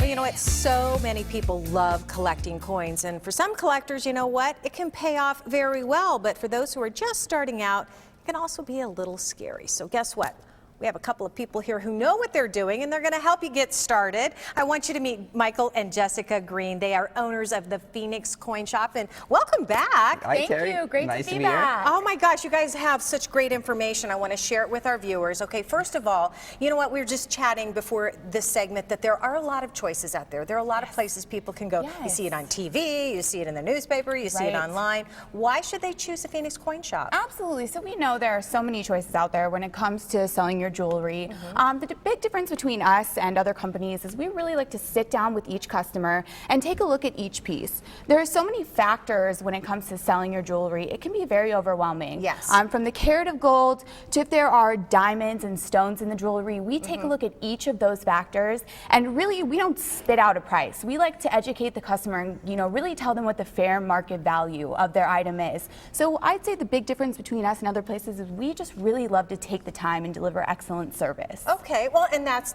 you know what? So many people love collecting coins, and for some collectors, you know what? It can pay off very well, but for those who are just starting out, it can also be a little scary. So guess what? We have a couple of people here who know what they're doing, and they're going to help you get started. I want you to meet Michael and Jessica Green. They are owners of the Phoenix Coin Shop, and welcome back. Hi, Terry. Thank you. Great nice to be back. Oh my gosh, you guys have such great information. I want to share it with our viewers. Okay, first of all, you know what? We were just chatting before this segment that there are a lot of choices out there. There are a lot of places people can go. You see it on TV, you see it in the newspaper, you see it online. Why should they choose the Phoenix Coin Shop? Absolutely. So we know there are so many choices out there when it comes to selling your jewelry. The big difference between us and other companies is we really like to sit down with each customer and take a look at each piece. There are so many factors when it comes to selling your jewelry. It can be very overwhelming. Yes. From the carat of gold to if there are diamonds and stones in the jewelry, we take a look at each of those factors, and really we don't spit out a price. We like to educate the customer and really tell them what the fair market value of their item is. So I'd say the big difference between us and other places is we just really love to take the time and deliver excellent service. Okay, well, and that's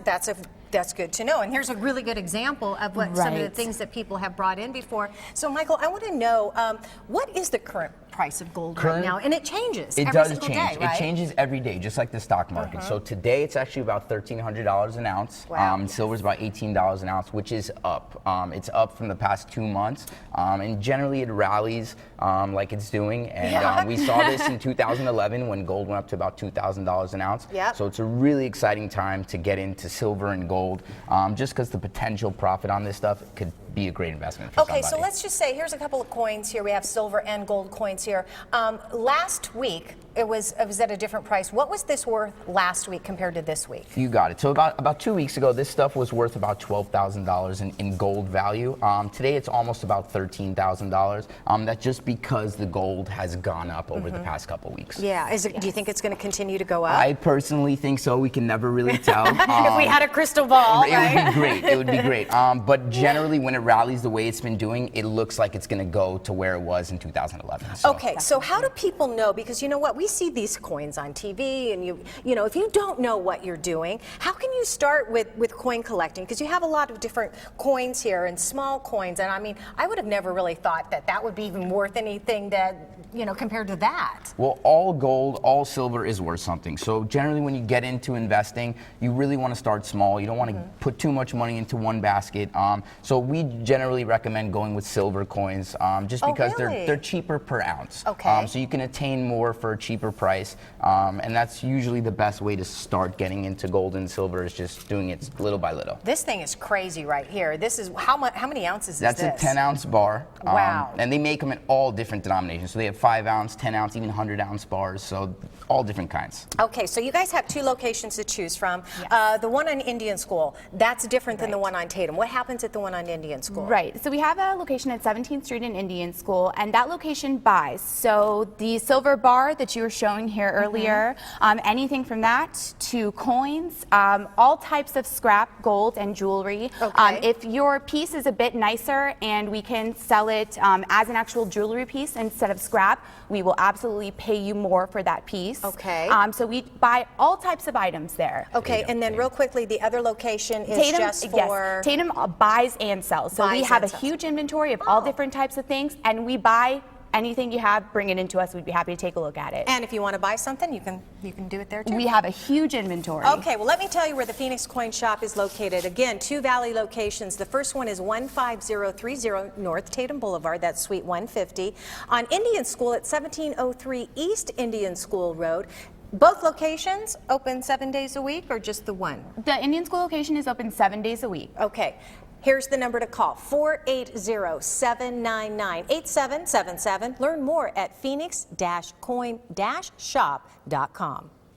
good to know. And here's a really good example of what some of the things that people have brought in before. So, Michael, I want to know what is the current price of gold right now? And it changes every single day, right? It changes every day, just like the stock market. So today it's actually about $1,300 an ounce. Wow. Silver's about $18 an ounce, which is up. It's up from the past 2 months, and generally it rallies like it's doing. And we saw this in 2011 when gold went up to about $2,000 an ounce. So it's a really exciting time to get into silver and gold, just because the potential profit on this stuff could be a great investment for somebody. So let's just say, here's a couple of coins here. We have silver and gold coins here. Last week, it was at a different price. What was this worth last week compared to this week? You got it. So about 2 weeks ago, this stuff was worth about $12,000 in gold value. Today, it's almost about $13,000. That's just because the gold has gone up over the past couple weeks. Yeah. Do you think it's going to continue to go up? I personally think so. We can never really tell. If we had a crystal ball, it would be great. It would be great. But generally, when it rallies the way it's been doing, it looks like it's going to go to where it was in 2011. So. Okay, so how do people know? Because you know what, we see these coins on TV, and you know, if you don't know what you're doing, how can you start with coin collecting? Because you have a lot of different coins here and small coins, and I mean, I would have never really thought that would be even worth anything that, compared to that. Well, all gold, all silver is worth something. So generally when you get into investing, you really want to start small. You don't want to put too much money into one basket. So we generally recommend going with silver coins, just because they're cheaper per ounce. Okay. So you can attain more for a cheaper price, and that's usually the best way to start getting into gold and silver, is just doing it little by little. This thing is crazy right here. This is how many ounces is this? That's a 10-ounce bar. Wow. And they make them in all different denominations. So they have 5-ounce, 10-ounce, even 100-ounce bars. So all different kinds. Okay, so you guys have 2 locations to choose from. Yes. The one on Indian School, that's different than the one on Tatum. What happens at the one on Indian School? Right, so we have a location at 17th Street in Indian School, and that location buys. So the silver bar that you were showing here earlier, anything from that to coins, all types of scrap gold and jewelry. If your piece is a bit nicer and we can sell it as an actual jewelry piece instead of scrap, we will absolutely pay you more for that piece. Okay. So we buy all types of items there. Okay, and then real quickly, the other location is just for... Yes, Tatum buys and sells. So we have a huge inventory of all different types of things, and we buy anything you have, bring it into us. We'd be happy to take a look at it. And if you want to buy something, you can do it there too? We have a huge inventory. Okay, well, let me tell you where the Phoenix Coin Shop is located. Again, 2 Valley locations. The first one is 15030 North Tatum Boulevard. That's Suite 150. On Indian School at 1703 East Indian School Road. Both locations open 7 days a week, or just the one? The Indian School location is open 7 days a week. Okay. Here's the number to call, 480-799-8777. Learn more at phoenix-coin-shop.com.